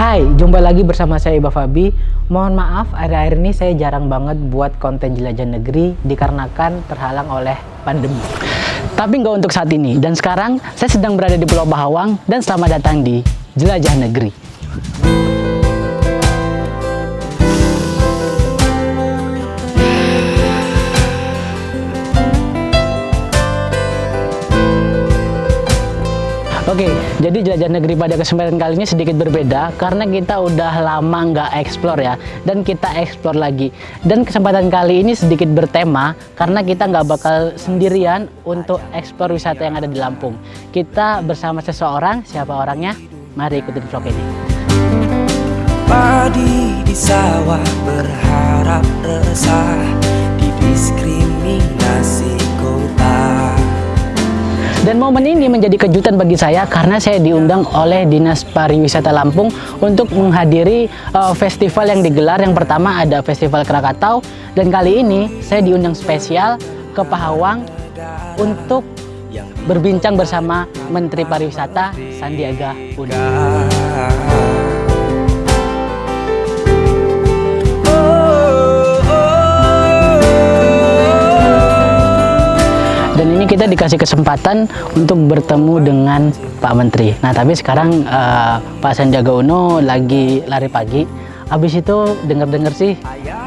Hai, jumpa lagi bersama saya Iba Fabi. Mohon maaf, akhir-akhir ini saya jarang banget buat konten jelajah negeri dikarenakan terhalang oleh pandemi. Tapi nggak untuk saat ini. Dan sekarang saya sedang berada di Pulau Pahawang dan selamat datang di Jelajah Negeri. Oke, jadi jelajah negeri pada kesempatan kali ini sedikit berbeda karena kita udah lama nggak eksplor ya, dan kita eksplor lagi. Dan kesempatan kali ini sedikit bertema karena kita nggak bakal sendirian untuk eksplor wisata yang ada di Lampung. Kita bersama seseorang, siapa orangnya? Mari ikutin vlog ini. Padi di sawah berharap resah, didiskriminasi kota. Dan momen ini menjadi kejutan bagi saya karena saya diundang oleh Dinas Pariwisata Lampung untuk menghadiri festival yang digelar. Yang pertama ada Festival Krakatau, dan kali ini saya diundang spesial ke Pahawang untuk berbincang bersama Menteri Pariwisata Sandiaga Uno. Dan ini kita dikasih kesempatan untuk bertemu dengan Pak Menteri. Nah, tapi sekarang Pak Sandiaga Uno lagi lari pagi. Habis itu dengar-dengar sih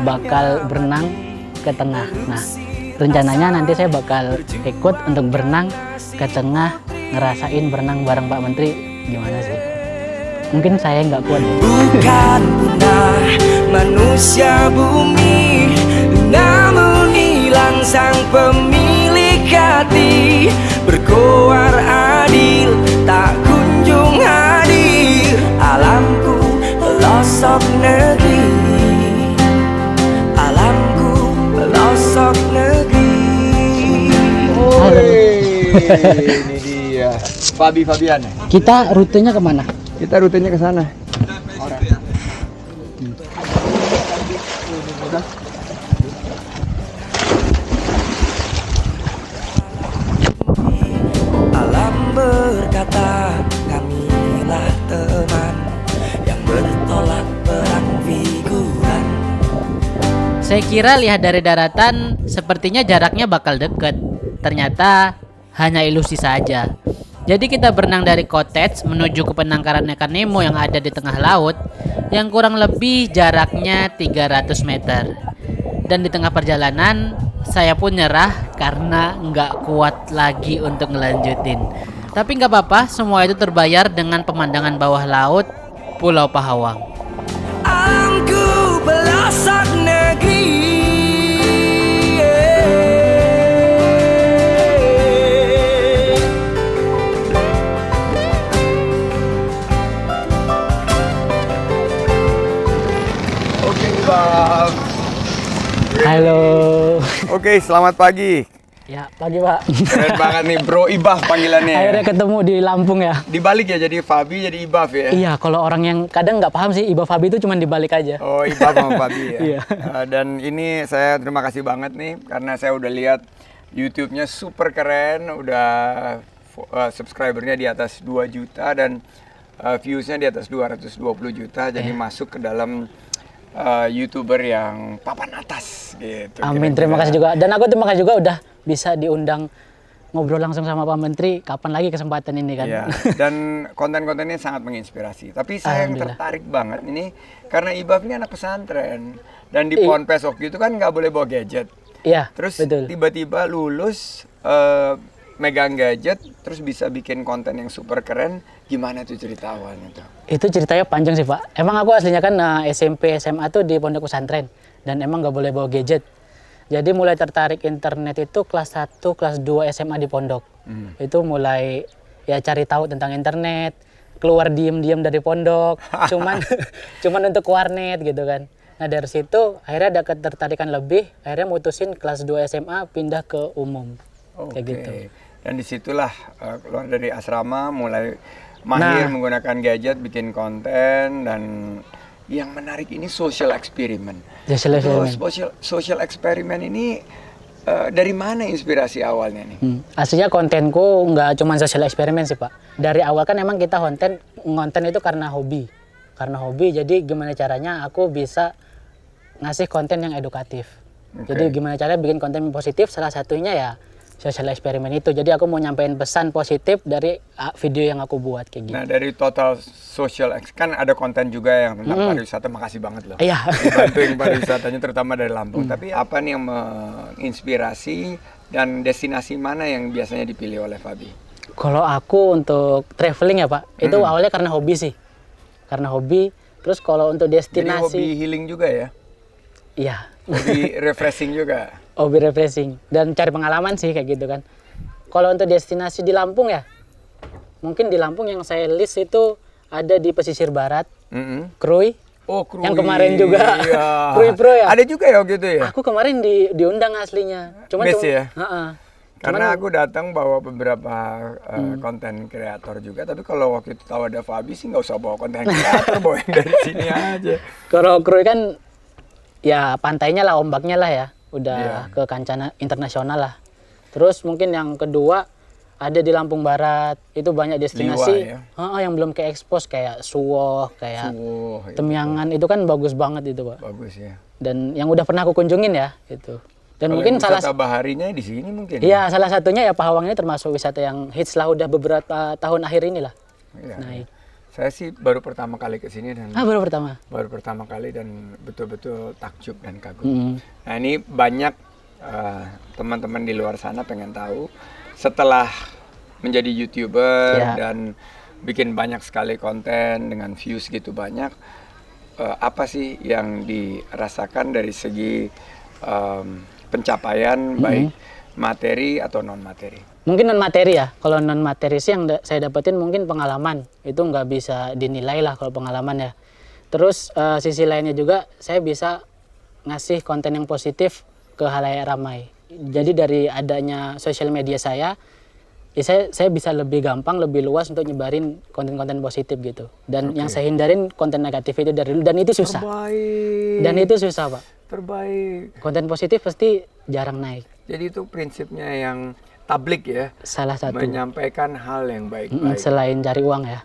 bakal berenang ke tengah. Nah, rencananya nanti saya bakal ikut untuk berenang ke tengah, ngerasain berenang bareng Pak Menteri. Gimana sih? Mungkin saya nggak kuat. Bukan punah manusia bumi, namun hilang sang pemilik hati. Berkoar adil tak kunjung hadir, alamku pelosok negeri, alamku pelosok negeri. Ini dia Fabian. Kita rutenya kemana? Kita rutenya ke sana. Alam berkata, kamilah teman yang bertolak perang figuran. Saya kira lihat dari daratan sepertinya jaraknya bakal deket. Ternyata hanya ilusi saja. Jadi kita berenang dari cottage menuju ke penangkaran ikan Nemo yang ada di tengah laut, yang kurang lebih jaraknya 300 meter. Dan di tengah perjalanan saya pun nyerah karena nggak kuat lagi untuk ngelanjutin. Tapi nggak apa-apa, semua itu terbayar dengan pemandangan bawah laut Pulau Pahawang. Alamku pelosok negeri. Oke, Bang. Halo. Oke, selamat pagi. Ya, pagi Pak. Keren banget nih, Bro Ibaf panggilannya. Akhirnya ketemu di Lampung ya. Dibalik ya, jadi Fabi jadi Ibaf ya. Iya, kalau orang yang kadang nggak paham sih, Iba Fabi itu cuma dibalik aja. Oh, Ibaf sama Fabi ya. Iya. Dan ini saya terima kasih banget nih karena saya udah lihat YouTube-nya super keren, udah subscribernya di atas 2 juta dan views-nya di atas 220 juta. Jadi masuk ke dalam YouTuber yang papan atas gitu. Amin, Kira-kira. terima kasih juga. Dan aku terima kasih juga udah bisa diundang ngobrol langsung sama Pak Menteri. Kapan lagi kesempatan ini kan? Iya, dan konten-kontennya sangat menginspirasi. Tapi saya yang Alhamdulillah. tertarik banget ini karena Ibaf ini anak pesantren dan di Ponpes waktu itu kan nggak boleh bawa gadget. Iya, Terus betul. tiba-tiba lulus megang gadget, terus bisa bikin konten yang super keren. Gimana tuh cerita awalnya tuh? Itu ceritanya panjang sih Pak. Emang aku aslinya kan SMP, SMA tuh di pondok pesantren. Dan emang nggak boleh bawa gadget. Jadi mulai tertarik internet itu kelas 1, kelas 2 SMA di pondok. Itu mulai ya cari tahu tentang internet. Keluar diem-diem dari pondok. Cuman untuk warnet gitu kan. Nah dari situ akhirnya ada ketertarikan lebih. Akhirnya mutusin kelas 2 SMA pindah ke umum. Kayak gitu. Dan disitulah keluar dari asrama mulai mahir menggunakan gadget, bikin konten, dan yang menarik ini social experiment. Social experiment ini dari mana inspirasi awalnya nih? Aslinya kontenku nggak cuma social experiment sih Pak. Dari awal kan emang kita ngonten itu karena hobi. karena hobi. Jadi gimana caranya aku bisa ngasih konten yang edukatif. Jadi gimana caranya bikin konten yang positif, salah satunya ya social eksperimen itu. Jadi aku mau nyampein pesan positif dari video yang aku buat kayak gitu. Nah, dari total social kan ada konten juga yang tentang pariwisata. Makasih banget loh. Iya. Bantuin pariwisatanya terutama dari Lampung. Tapi apa nih yang menginspirasi dan destinasi mana yang biasanya dipilih oleh Fabi? Kalau aku untuk traveling ya Pak, itu awalnya karena hobi sih. Karena hobi. Terus kalau untuk Jadi destinasi, hobi healing juga ya? iya. Hobi refreshing juga? Hobi refreshing dan cari pengalaman sih kayak gitu kan. Kalau untuk destinasi di Lampung ya, mungkin di Lampung yang saya list itu ada di pesisir barat, Krui. Oh, Krui. Yang kemarin juga Iya. Krui Pro ya. Ada juga ya gitu ya? Aku kemarin diundang aslinya. Best ya? Karena Cuman- aku datang bawa beberapa konten kreator juga, tapi kalau waktu itu tahu ada Fabi sih nggak usah bawa konten kreator, bawa yang dari sini aja. Kalau Krui kan ya pantainya lah, ombaknya lah ya, udah Iya. ke kancah internasional lah. Terus mungkin yang kedua ada di Lampung Barat, itu banyak destinasi Liwa, yang belum ke expose kayak Suwoh, kayak Wah, itu Temyangan, itu kan bagus banget itu Pak. bagus ya. Dan yang udah pernah aku kunjungin ya itu. Dan Kalau mungkin yang wisata baharinya di sini mungkin. iya, salah satunya ya Pahawang ini termasuk wisata yang hits lah udah beberapa tahun akhir ini lah. Iya. Naik. Saya sih baru pertama kali ke sini dan Baru pertama. baru pertama kali dan betul-betul takjub dan kagum. Nah, ini banyak teman-teman di luar sana pengen tahu setelah menjadi YouTuber Ya. dan bikin banyak sekali konten dengan views gitu banyak, apa sih yang dirasakan dari segi pencapaian baik materi atau non materi? Mungkin non materi ya. Kalau non materi sih yang saya dapetin mungkin pengalaman. Itu nggak bisa dinilai lah kalau pengalaman ya. Terus sisi lainnya juga saya bisa ngasih konten yang positif ke halayak ramai. Jadi dari adanya sosial media saya, ya saya bisa lebih gampang, lebih luas untuk nyebarin konten-konten positif gitu. Dan yang saya hindarin konten negatif itu dari dulu. Dan itu susah. Terbaik. Dan itu susah Pak. Terbaik. Konten positif pasti jarang naik. Jadi itu prinsipnya yang tablik ya, Salah satu. menyampaikan hal yang baik-baik. Selain cari uang ya.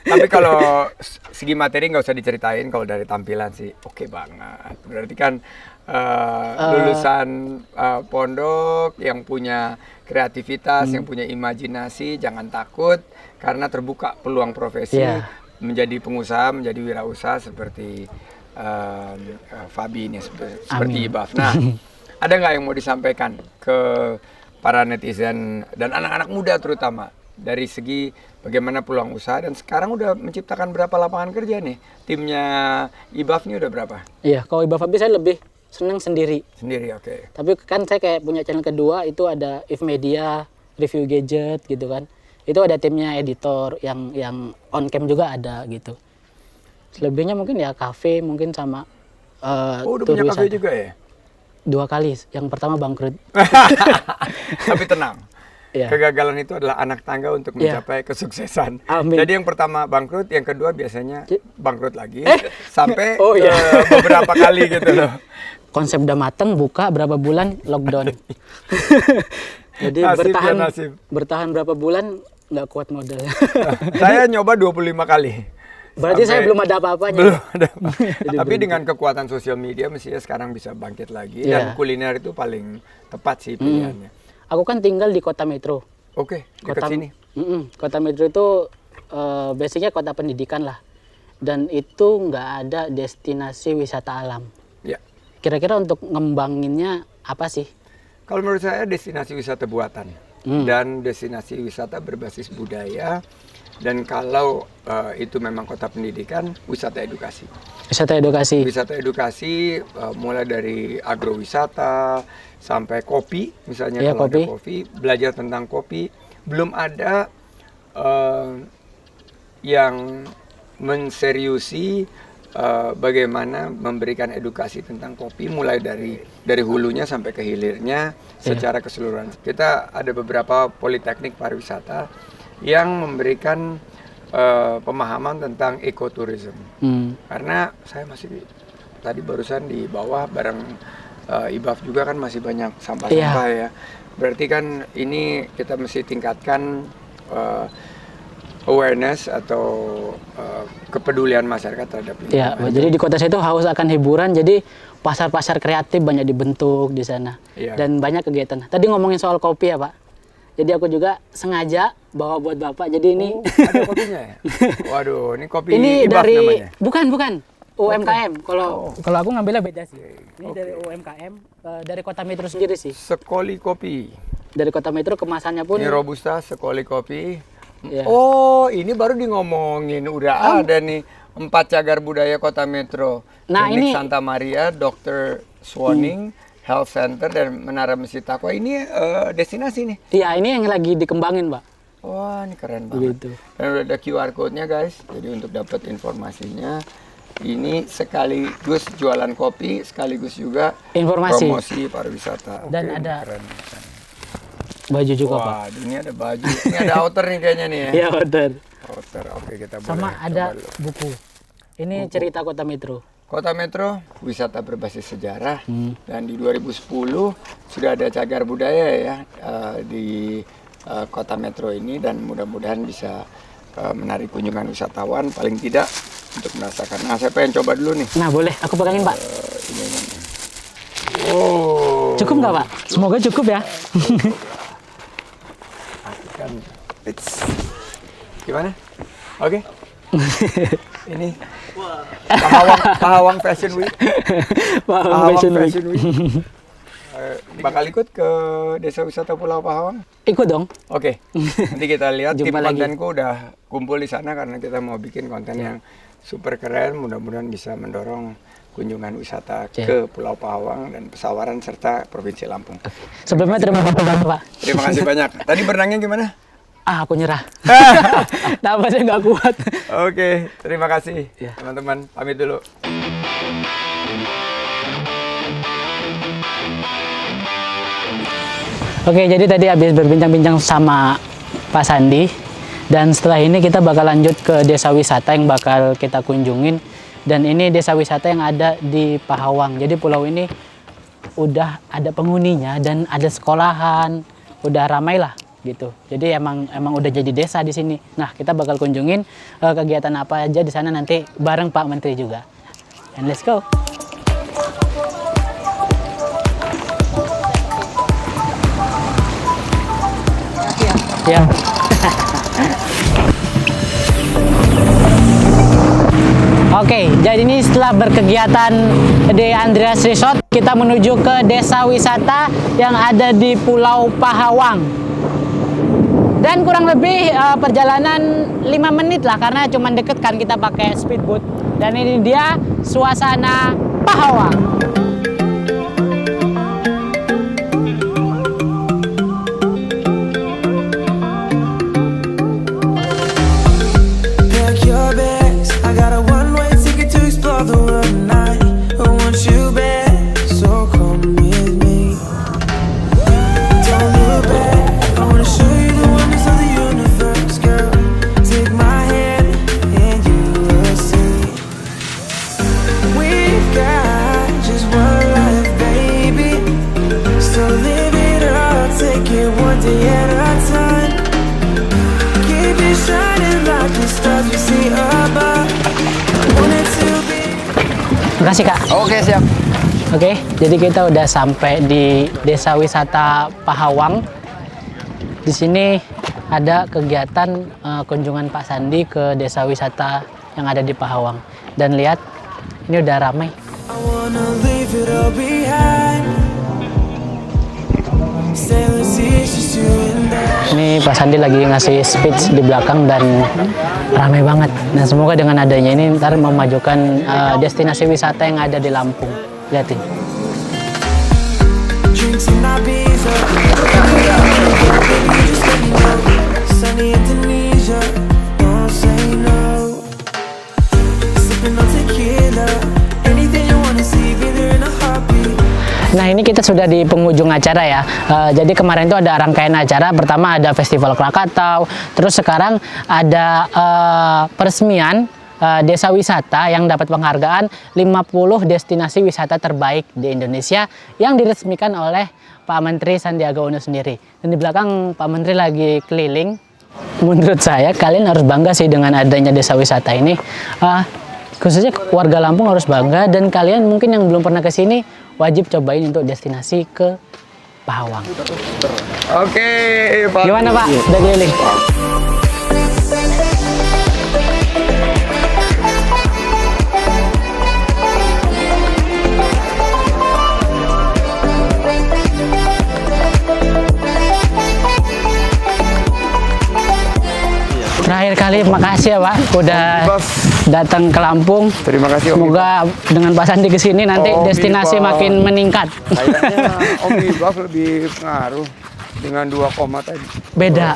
Tapi kalau segi materi nggak usah diceritain, kalau dari tampilan sih oke banget. Berarti kan lulusan pondok yang punya kreativitas, yang punya imajinasi, jangan takut karena terbuka peluang profesi Iya. menjadi pengusaha, menjadi wirausaha seperti Fabi ini, seperti Ibaf. Nah, ada nggak yang mau disampaikan ke para netizen dan anak-anak muda terutama dari segi bagaimana peluang usaha, dan sekarang udah menciptakan berapa lapangan kerja nih? Timnya Ibaf ini udah berapa? Iya, kalau Iba Fabi saya lebih seneng sendiri. Sendiri, oke. Tapi kan saya kayak punya channel kedua, itu ada If Media, review gadget gitu kan. Itu ada timnya editor yang on cam juga ada gitu. Selebihnya mungkin ya kafe mungkin sama Oh, udah tur punya kafe wisata. juga ya? 2 kali, yang pertama bangkrut. Tapi tenang. Iya. Kegagalan itu adalah anak tangga untuk Iya. mencapai kesuksesan. Amin. Jadi yang pertama bangkrut, yang kedua biasanya bangkrut lagi sampai Oh, iya. beberapa kali gitu loh. Konsep udah mateng, buka berapa bulan lockdown. Jadi Nasib ya, nasib. bertahan berapa bulan nggak kuat modal. Saya nyoba 25 kali. Berarti saya Sampai- belum ada apa-apanya. Belum ada. Jadi Tapi dengan kekuatan sosial media mestinya sekarang bisa bangkit lagi, dan Iya. kuliner itu paling tepat sih pilihannya. Aku kan tinggal di kota metro. Oke, dekat sini. Kota metro itu basicnya kota pendidikan lah. Dan itu nggak ada destinasi wisata alam. Ya. Kira-kira untuk ngembanginnya apa sih? Kalau menurut saya destinasi wisata buatan dan destinasi wisata berbasis budaya, dan kalau itu memang kota pendidikan, wisata edukasi. Wisata edukasi. Wisata edukasi mulai dari agrowisata sampai kopi, misalnya Iya, kalau ada kopi. kopi, belajar tentang kopi. Belum ada yang menseriusi bagaimana memberikan edukasi tentang kopi mulai dari hulunya sampai ke hilirnya secara keseluruhan. Kita ada beberapa politeknik pariwisata yang memberikan pemahaman tentang ekoturism. Karena saya masih tadi barusan di bawah bareng Ibaf juga kan masih banyak sampah-sampah ya. Berarti kan ini kita mesti tingkatkan awareness atau kepedulian masyarakat terhadap Ya, lingkungan. jadi di kota saya itu haus akan hiburan, jadi pasar-pasar kreatif banyak dibentuk di sana. Iya. Dan banyak kegiatan. Tadi ngomongin soal kopi ya, Pak. Jadi aku juga sengaja bawa buat Bapak. Jadi ini Ada kopinya ya? Waduh, ini kopi ini Ibaf dari namanya. bukan UMKM. Kalau aku ngambilnya beda sih. Ini dari UMKM dari Kota Metro sendiri sih. Sekoli kopi. Dari Kota Metro kemasannya pun Ini Robusta Sekoli kopi. ya. Oh, ini baru di ngomongin. Udah ada nih 4 cagar budaya Kota Metro. Nah, Klinik ini- Santa Maria, Dr. Swanning, Health Center, dan Menara Masjid Taqwa. Ini destinasi nih. Iya, ini yang lagi dikembangin, Pak. Wah, ini keren banget. Begitu. Dan udah ada QR code-nya, guys. Jadi untuk dapat informasinya, ini sekaligus jualan kopi, sekaligus juga Informasi. promosi pariwisata. Dan Oke, ada keren. baju juga, Pak. Wah, ini ada baju. Ini ada outer nih kayaknya nih ya. Iya, betul. Outer. Oke, kita boleh Sama ada coba dulu. buku. Ini cerita Kota Metro. Kota Metro, wisata berbasis sejarah. Dan di 2010 sudah ada cagar budaya ya di Kota Metro ini, dan mudah-mudahan bisa menarik kunjungan wisatawan paling tidak untuk merasakan. Nah, saya pengen coba dulu nih. Nah, boleh aku pegangin, Pak. Ini. Oh, Cukup nggak, Pak? Semoga cukup ya. kan it's gimana? Oke. Ini Pahawang Fashion Week. Pahawang Fashion Week. Week. Bakal ikut ke Desa Wisata Pulau Pahawang? Ikut dong. Oke, nanti kita lihat. Tim Jumpa lagi. kontenku udah kumpul di sana karena kita mau bikin konten yang super keren. Mudah-mudahan bisa mendorong kunjungan wisata Oke. ke Pulau Pahawang dan Pesawaran serta Provinsi Lampung. Sebelumnya terima kasih banyak, Pak. Terima kasih banyak. Tadi berenangnya gimana? Aku nyerah. Napasnya nggak kuat. Oke, terima kasih Ya. teman-teman. Pamit dulu. Oke, jadi tadi habis berbincang-bincang sama Pak Sandi, dan setelah ini kita bakal lanjut ke desa wisata yang bakal kita kunjungin. Dan ini desa wisata yang ada di Pahawang. Jadi pulau ini udah ada penghuninya dan ada sekolahan, udah ramai lah gitu. Jadi emang udah jadi desa di sini. Nah, kita bakal kunjungin kegiatan apa aja di sana nanti bareng Pak Menteri juga. And let's go. Ya. Oke, jadi ini setelah berkegiatan di Andreas Resort, kita menuju ke desa wisata yang ada di Pulau Pahawang. Dan kurang lebih perjalanan 5 menit lah, karena cuma deket kan kita pakai speedboat. Dan ini dia suasana Pahawang. Pack your bags. I got a one-way ticket to explore the world tonight. I want you back, so come with me. Don't look back. I wanna show you the wonders of the universe, girl. Take my hand and you will see. We've got just one life, baby. So live it up, take it one day at a time. Keep it shining like the stars we see above. Want it to be. Makasih, Kak. Oke, siap. Oke, jadi kita udah sampai di desa wisata Pahawang. Di sini ada kegiatan kunjungan Pak Sandi ke desa wisata yang ada di Pahawang. Dan lihat, ini udah ramai. I wanna leave it all behind. Stainless sheets, just you and I. Ini Pak Sandi lagi ngasih speech di belakang dan ramai banget. Dan semoga dengan adanya ini ntar memajukan destinasi wisata yang ada di Lampung. Lihatin. Drinks in Ibiza. Baby, just let me know. Sunny Indonesia, don't say no. Sipping on tequila. Anything you wanna see, be there in a heartbeat. Nah, ini kita sudah di penghujung acara ya. Jadi kemarin itu ada rangkaian acara. Pertama ada Festival Krakatau. Terus sekarang ada peresmian desa wisata yang dapat penghargaan 50 destinasi wisata terbaik di Indonesia yang diresmikan oleh Pak Menteri Sandiaga Uno sendiri. Dan di belakang Pak Menteri lagi keliling menurut saya kalian harus bangga sih dengan adanya desa wisata ini. Khususnya warga Lampung harus bangga, dan kalian mungkin yang belum pernah ke sini wajib cobain untuk destinasi ke Pahawang. Oke, Pak. Gimana Pak? Udah keliling? Terakhir kali makasih ya Pak udah Bos. datang ke Lampung. Terima kasih Om Semoga dengan Pak Sandi kesini nanti Om destinasi Ibas. makin meningkat. Kayaknya Om Ibas lebih pengaruh dengan 2 koma tadi. Beda.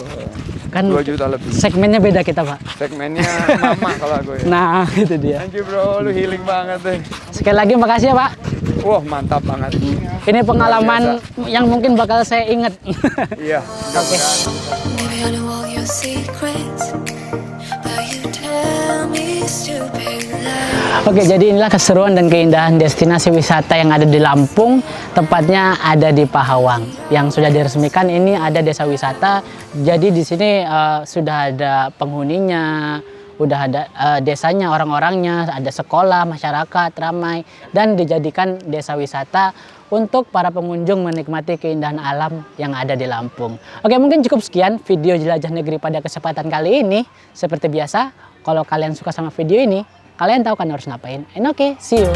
Kan 2 juta lebih. segmennya beda kita Pak. Segmennya mama kalau aku ya. Nah itu dia. Thank you bro, lu healing banget deh. Sekali lagi makasih ya Pak. Wah mantap banget. Ini pengalaman yang mungkin bakal saya ingat. Iya, mudah-mudahan. Maybe I know all your secrets, but you tell me stupid lies. Oke, jadi inilah keseruan dan keindahan destinasi wisata yang ada di Lampung, tepatnya ada di Pahawang. Yang sudah diresmikan ini ada desa wisata. Jadi di sini sudah ada penghuninya, udah ada desanya, orang-orangnya, ada sekolah, masyarakat ramai, dan dijadikan desa wisata untuk para pengunjung menikmati keindahan alam yang ada di Lampung. Oke, mungkin cukup sekian video Jelajah Negeri pada kesempatan kali ini. Seperti biasa, kalau kalian suka sama video ini, kalian tahu kan harus ngapain. And oke, see you.